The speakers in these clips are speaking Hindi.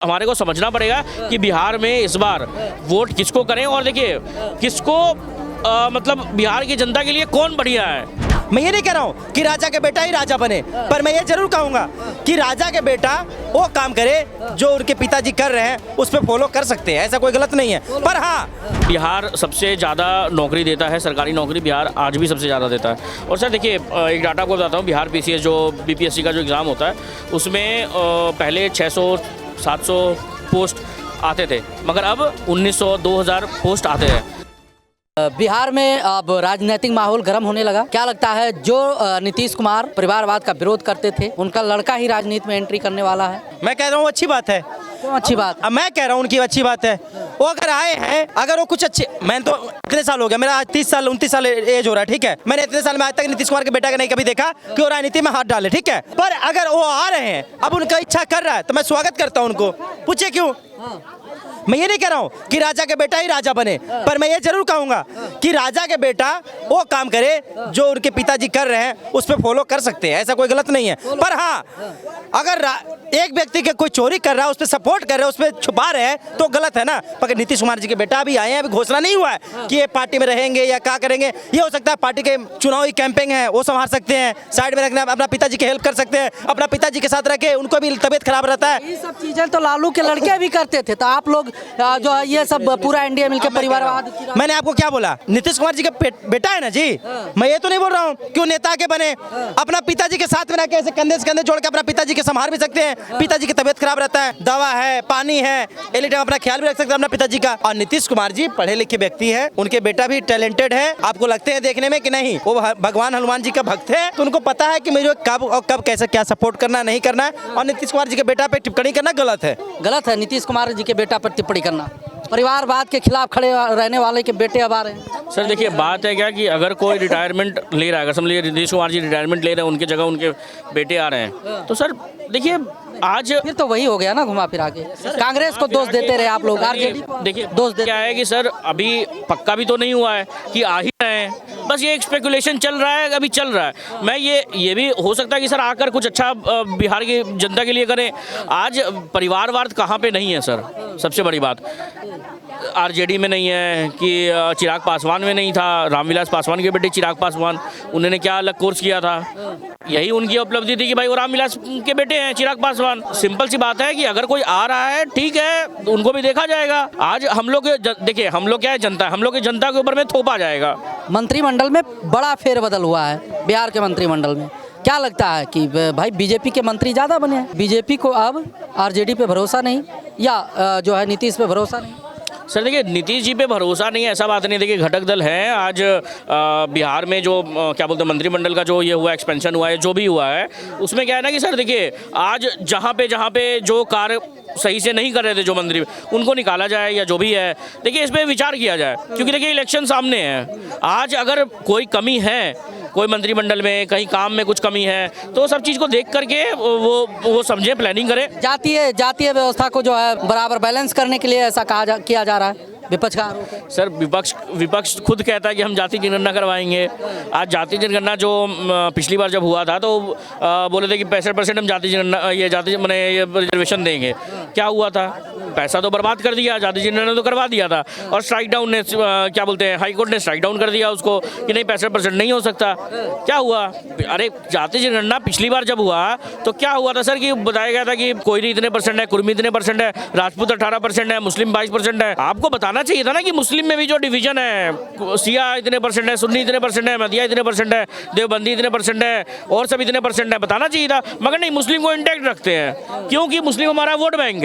हमारे को समझना पड़ेगा कि बिहार में इस बार वोट किसको करें और देखिए किसको मतलब बिहार की जनता के लिए कौन बढ़िया है। मैं ये नहीं कह रहा हूँ कि राजा के बेटा ही राजा बने, पर मैं ये जरूर कहूँगा कि राजा के बेटा वो काम करे जो उनके पिताजी कर रहे हैं उस पर फॉलो कर सकते हैं, ऐसा कोई गलत नहीं है। पर हाँ, बिहार सबसे ज़्यादा नौकरी देता है, सरकारी नौकरी बिहार आज भी सबसे ज़्यादा देता है। और सर देखिए एक डाटा आपको बताता हूँ, बिहार पीसीएस जो बीपीएससी का जो एग्ज़ाम होता है उसमें पहले 600-700 पोस्ट आते थे, मगर अब 1900 2000 पोस्ट आते हैं। बिहार में अब राजनीतिक माहौल गर्म होने लगा। क्या लगता है जो नीतीश कुमार परिवारवाद का विरोध करते थे उनका लड़का ही राजनीति में एंट्री करने वाला है? मैं कह रहा हूँ अच्छी बात है। क्यों अच्छी बात? अब मैं कह रहा हूँ उनकी अच्छी बात है। वो अगर आए हैं, अगर वो कुछ अच्छे, मैं तो इतने साल हो गया, मेरा आज 30 साल 29 साल एज हो रहा है, ठीक है। मैंने इतने साल में आज तक नीतीश कुमार के बेटा का नहीं कभी देखा कि वो राजनीति में हाथ डाले, ठीक है। पर अगर वो आ रहे हैं, अब उनका इच्छा कर रहा है तो मैं स्वागत करता हूँ उनको। पूछे क्यों? मैं ये नहीं कह रहा हूँ कि राजा के बेटा ही राजा बने, पर मैं ये जरूर कहूँगा कि राजा के बेटा वो काम करे जो उनके पिताजी कर रहे हैं उस पर फॉलो कर सकते हैं, ऐसा कोई गलत नहीं है। पर हाँ, अगर एक व्यक्ति के कोई चोरी कर रहा है उस पर सपोर्ट कर रहे हैं, उस पर छुपा रहे हैं तो गलत है ना। पर नीतीश कुमार जी के बेटा अभी आए हैं, अभी घोषणा नहीं हुआ है कि ये पार्टी में रहेंगे या क्या करेंगे। ये हो सकता है पार्टी के चुनावी कैंपेन है वो संभाल सकते हैं, साइड में रखना, अपना पिताजी की हेल्प कर सकते हैं, अपना पिताजी के साथ रखे, उनको भी तबीयत खराब रहता है। ये सब चीजें तो लालू के लड़के भी करते थे, तो आप लोग जो है ये सब पूरा इंडिया मिलकर परिवारवाद। मैंने आपको क्या बोला? नीतीश कुमार जी का बेटा है ना जी। मैं ये तो नहीं बोल रहा हूँ कि वो नेता के बने, अपना पिताजी के साथ में रह के ऐसे कंधे से कंधे जोड़ के अपना पिताजी के संभाल भी सकते हैं। पिताजी की तबीयत खराब रहता है, दवा है, पानी है, एनी टाइम अपना ख्याल भी रख सकते हैं अपना पिताजी का। और नीतीश कुमार जी पढ़े लिखे व्यक्ति है, उनके बेटा भी टैलेंटेड है। आपको लगते हैं देखने में कि नहीं वो भगवान हनुमान जी का भक्त है, तो उनको पता है कि मुझे कब और कब कैसे क्या सपोर्ट करना नहीं करना है। और नीतीश कुमार जी के बेटा पे टिप्पणी करना गलत है। गलत है नीतीश कुमार जी के बेटा पर टिप्पणी करना। परिवारवाद के खिलाफ खड़े रहने वाले के बेटे अब आ रहे हैं। सर देखिए बात है क्या कि अगर कोई रिटायरमेंट ले रहा है, अगर समझ लीजिए नीतीश कुमार जी रिटायरमेंट ले रहे हैं, उनके जगह उनके बेटे आ रहे हैं, तो सर देखिए आज फिर तो वही हो गया ना, घुमा फिरा के कांग्रेस को दोष देते रहे आप लोग, आरजेडी को देखिए दोष देते। क्या है कि सर अभी पक्का भी तो नहीं हुआ है कि आ ही रहे हैं, बस ये एक स्पेकुलेशन चल रहा है, अभी चल रहा है। मैं ये भी हो सकता है कि सर आकर कुछ अच्छा बिहार की जनता के लिए करें। आज परिवारवाद कहाँ पे नहीं है सर, सबसे बड़ी बात आरजेडी में नहीं है कि चिराग पासवान में नहीं था, रामविलास पासवान के बेटे चिराग पासवान, उन्होंने क्या अलग कोर्स किया था, यही उनकी उपलब्धि थी कि भाई वो रामविलास के बेटे हैं चिराग पासवान। सिंपल सी बात है कि अगर कोई आ रहा है ठीक है, उनको भी देखा जाएगा। आज हम लोग देखिए, हम लोग क्या है जनता, हम लोग की जनता के ऊपर में थोपा जाएगा। मंत्रिमंडल में बड़ा फेरबदल हुआ है बिहार के मंत्रिमंडल में। क्या लगता है कि भाई बीजेपी के मंत्री ज़्यादा बने हैं, बीजेपी को अब आरजेडी पे भरोसा नहीं या जो है नीतीश पे भरोसा नहीं? सर देखिए नीतीश जी पे भरोसा नहीं है ऐसा बात नहीं। देखिए घटक दल हैं आज बिहार में जो क्या बोलते हैं मंत्रिमंडल का जो ये हुआ एक्सपेंशन हुआ है, जो भी हुआ है उसमें क्या है ना कि सर देखिए आज जहाँ पे जो कार्य सही से नहीं कर रहे थे जो मंत्री, उनको निकाला जाए या जो भी है, देखिए इस पर विचार किया जाए। क्योंकि देखिए इलेक्शन सामने है, आज अगर कोई कमी है कोई मंत्रिमंडल में, कहीं काम में कुछ कमी है, तो सब चीज़ को देख करके वो समझे, प्लानिंग करे। जातीय व्यवस्था को जो है बराबर बैलेंस करने के लिए ऐसा किया जा रहा है, विपक्ष का आरोप है। सर विपक्ष खुद कहता है कि हम जाति जनगणना करवाएंगे। आज जाति जनगणना जो पिछली बार जब हुआ था तो बोले थे कि 65% हम जाति जनगणना ये रिजर्वेशन देंगे। क्या हुआ था? पैसा तो बर्बाद कर दिया, जाति जनगणना तो करवा दिया था और स्ट्राइक डाउन ने क्या बोलते हैं हाई कोर्ट ने स्ट्राइक डाउन कर दिया उसको कि नहीं 65% नहीं हो सकता। क्या हुआ? अरे जाति जनगणना पिछली बार जब हुआ तो क्या हुआ था सर कि बताया गया था कि कोयरी इतने % है, कुर्मी इतने % है, राजपूत 18% है, मुस्लिम 22% है। आपको बताना चाहिए था ना कि मुस्लिम में भी जो डिवीजन है, सिया इतने % है, सुन्नी इतने % है, मदिया इतने % है, देवबंदी इतने % है और सब इतने % है, बताना चाहिए था। मगर नहीं, मुस्लिम को इंटैक्ट रखते हैं क्योंकि मुस्लिम हमारा वोट बैंक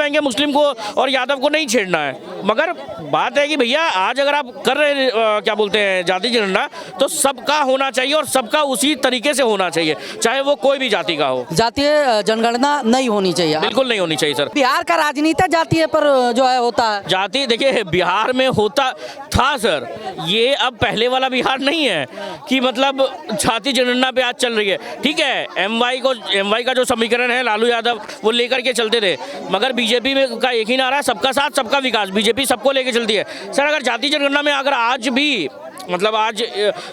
है, मुस्लिम को और यादव को नहीं छेड़ना है। मगर बात है कि भैया आज अगर आप कर रहे क्या बोलते हैं जाति जनगणना, तो सबका होना चाहिए और सबका उसी तरीके से होना चाहिए, चाहे वो कोई भी जाति का हो। जातीय जनगणना नहीं होनी चाहिए, बिल्कुल नहीं होनी चाहिए सर। बिहार का राजनीति जातीय पर जो है होता है। जाति देखिए बिहार में होता था सर, ये अब पहले वाला बिहार नहीं है कि मतलब जाति जनगणना पे आज चल रही है। ठीक है, एमवाई का जो समीकरण है लालू यादव वो लेकर के चलते थे, मगर बीजेपी में का एक ही नारा है, सबका साथ सबका विकास। बीजेपी सबको लेके चलती है सर। अगर जाति जनगणना में अगर आज भी मतलब आज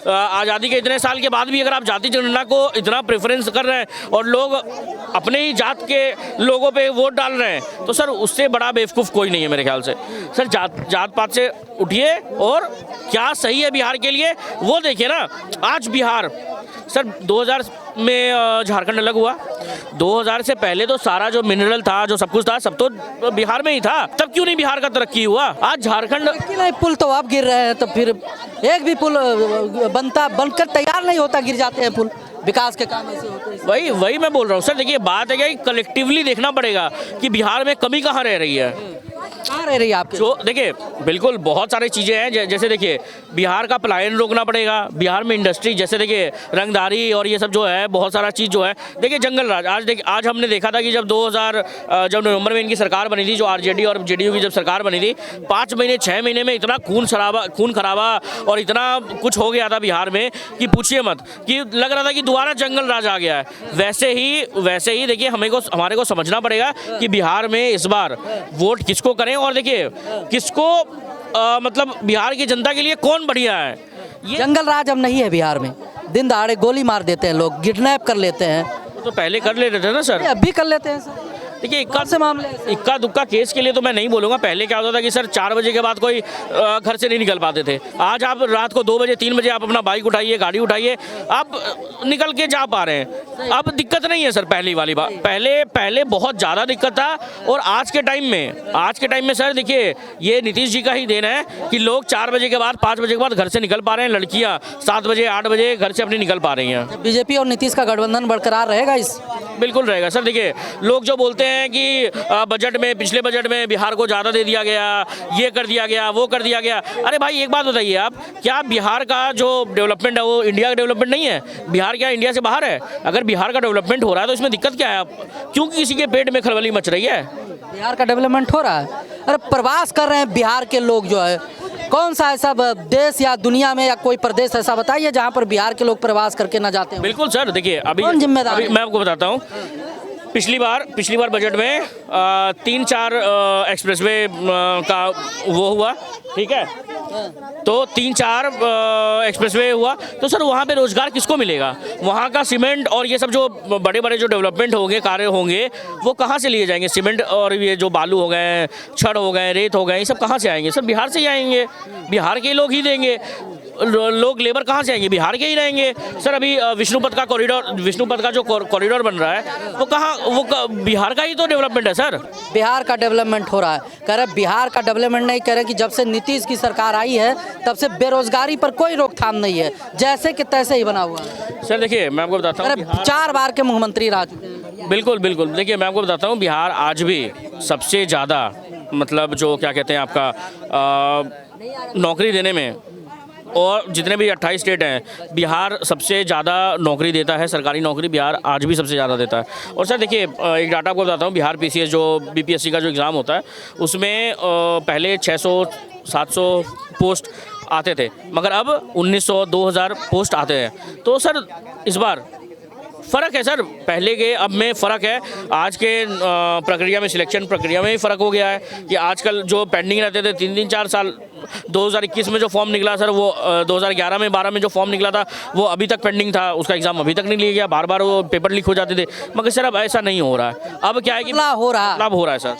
आज़ादी के इतने साल के बाद भी अगर आप जाति जनगणना को इतना प्रेफरेंस कर रहे हैं और लोग अपने ही जात के लोगों पे वोट डाल रहे हैं, तो सर उससे बड़ा बेवकूफ़ कोई नहीं है मेरे ख्याल से। सर जात पात से उठिए और क्या सही है बिहार के लिए वो देखिए ना। आज बिहार सर 2000 में झारखंड अलग हुआ, 2000 से पहले तो सारा जो मिनरल था, जो सब कुछ था, सब तो बिहार में ही था। तब क्यों नहीं बिहार का तरक्की हुआ? आज झारखंड नहीं, पुल तो अब गिर रहे हैं, तो फिर एक भी पुल बनकर तैयार नहीं होता, गिर जाते हैं पुल। विकास के काम ऐसे होते हैं। वही मैं बोल रहा हूँ सर। देखिए बात है कि कलेक्टिवली देखना पड़ेगा कि बिहार में कमी कहाँ रह रही है, कहाँ रह रही है आपके। जो देखिए बिल्कुल बहुत सारी चीज़ें हैं, जैसे देखिए बिहार का पलायन रोकना पड़ेगा। बिहार में इंडस्ट्री, जैसे देखिए रंगदारी और ये सब जो है, बहुत सारा चीज़ जो है। देखिए जंगल राज, आज हमने देखा था कि जब जब नवंबर में इनकी सरकार बनी थी, जो आरजेडी और जेडीयू की जब सरकार बनी थी, 5 महीने 6 महीने में इतना खून खराबा और इतना कुछ हो गया था बिहार में कि पूछिए मत, कि लग रहा था कि दोबारा जंगल राज आ गया है। वैसे ही देखिए हमारे को समझना पड़ेगा कि बिहार में इस बार वोट किसको करें, और देखिए किसको मतलब बिहार की जनता के लिए कौन बढ़िया है। जंगल राज अब नहीं है बिहार में। दिन दहाड़े गोली मार देते हैं लोग, किडनैप कर लेते हैं। तो पहले कर लेते थे ना सर, अब भी कर लेते हैं सर। देखिए मामले इक्का दुक्का केस के लिए तो मैं नहीं बोलूँगा। पहले क्या होता था कि सर 4 बजे के बाद कोई घर से नहीं निकल पाते थे। आज आप रात को 2 बजे 3 बजे आप अपना बाइक उठाइए, गाड़ी उठाइए, आप निकल के जा पा रहे हैं। अब दिक्कत नहीं है सर पहली वाली बात। पहले बहुत ज़्यादा दिक्कत था। और आज के टाइम में सर देखिए ये नीतीश जी का ही देन है कि लोग 4 बजे के बाद 5 बजे के बाद घर से निकल पा रहे हैं। लड़कियाँ 7 बजे 8 बजे घर से अपनी निकल पा रही हैं। बीजेपी और नीतीश का गठबंधन बरकरार रहेगा इस बिल्कुल रहेगा सर। देखिए लोग जो बोलते हैं कि पिछले बजट में बिहार को ज़्यादा दे दिया गया, ये कर दिया गया, वो कर दिया गया। अरे भाई एक बात बताइए आप, क्या बिहार का जो डेवलपमेंट है वो इंडिया का डेवलपमेंट नहीं है? बिहार क्या इंडिया से बाहर है? अगर बिहार का डेवलपमेंट हो रहा है तो इसमें दिक्कत क्या है? आप क्यों किसी के पेट में खलबली मच रही है? बिहार का डेवलपमेंट हो रहा है। अरे प्रवास कर रहे हैं बिहार के लोग जो है, कौन सा ऐसा देश या दुनिया में या कोई प्रदेश ऐसा बताइए जहां पर बिहार के लोग प्रवास करके ना जाते हैं। बिल्कुल सर। देखिए अभी मैं आपको बताता हूँ, पिछली बार बजट में 3-4 एक्सप्रेसवे का वो हुआ, ठीक है, तो 3-4 एक्सप्रेसवे हुआ, तो सर वहाँ पे रोजगार किसको मिलेगा? वहाँ का सीमेंट और ये सब जो बड़े बड़े जो डेवलपमेंट होंगे, कार्य होंगे, वो कहाँ से लिए जाएंगे? सीमेंट और ये जो बालू हो गए, छड़ हो गए, रेत हो गए, ये सब कहाँ से आएंगे? सर बिहार से ही आएंगे, बिहार के लोग ही देंगे। लोग लेबर कहाँ से आएंगे? बिहार के ही रहेंगे। सर अभी विष्णुपद का जो कॉरिडोर बन रहा है वो बिहार का ही तो डेवलपमेंट है सर। बिहार का डेवलपमेंट हो रहा है, कह रहे बिहार का डेवलपमेंट नहीं, कह रहे कि जब से नीतीश की सरकार आई है तब से बेरोजगारी पर कोई रोकथाम नहीं है, जैसे कि तैसे ही बना हुआ है। सर देखिए मैं आपको बताता हूँ, 4 बार के मुख्यमंत्री रह चुके हैं। बिल्कुल। देखिए मैं आपको बताता हूँ, बिहार आज भी सबसे ज़्यादा मतलब जो क्या कहते हैं आपका नौकरी देने में, और जितने भी 28 स्टेट हैं, बिहार सबसे ज़्यादा नौकरी देता है। सरकारी नौकरी बिहार आज भी सबसे ज़्यादा देता है। और सर देखिए एक डाटा आपको बताता हूँ, बिहार PCS जो BPSC का जो एग्ज़ाम होता है उसमें पहले 600-700 पोस्ट आते थे, मगर अब 1900-2000 पोस्ट आते हैं। तो सर इस बार फ़र्क है सर, पहले के अब में फ़र्क है। आज के प्रक्रिया में, सिलेक्शन प्रक्रिया में ही फ़र्क हो गया है कि आजकल जो पेंडिंग रहते थे 3-3 4 साल, 2021 में जो फॉर्म निकला सर, वो 2011 में 12 में जो फॉर्म निकला था वो अभी तक पेंडिंग था, उसका एग्ज़ाम अभी तक नहीं लिया गया, बार वो पेपर लीक हो जाते थे। मगर सर अब ऐसा नहीं हो रहा है। अब क्या है कि हो रहा है सर।